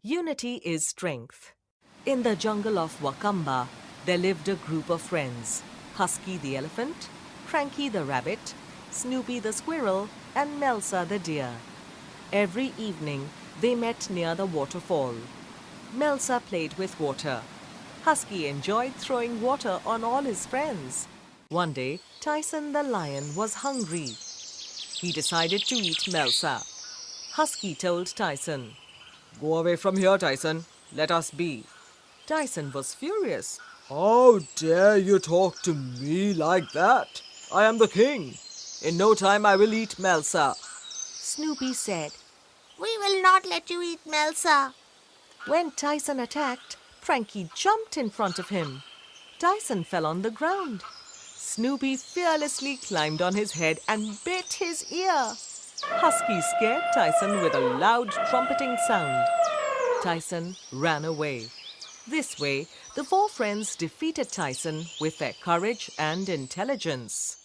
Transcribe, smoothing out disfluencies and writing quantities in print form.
Unity is strength. In the jungle of Wakamba, there lived a group of friends: Husky the elephant, Pranky the rabbit, Snoopy the squirrel, and Melsa the deer. Every evening, they met near the waterfall. Melsa played with water. Husky enjoyed throwing water on all his friends. One day, Tyson the lion was hungry. He decided to eat Melsa. Husky told Tyson, "Go away from here, Tyson. Let us be." Tyson was furious. "How dare you talk to me like that? I am the king. In no time I will eat Melsa." Snoopy said, "We will not let you eat Melsa." When Tyson attacked, Pranky jumped in front of him. Tyson fell on the ground. Snoopy fearlessly climbed on his head and bit his ear. Husky scared Tyson with a loud trumpeting sound. Tyson ran away. This way, the four friends defeated Tyson with their courage and intelligence.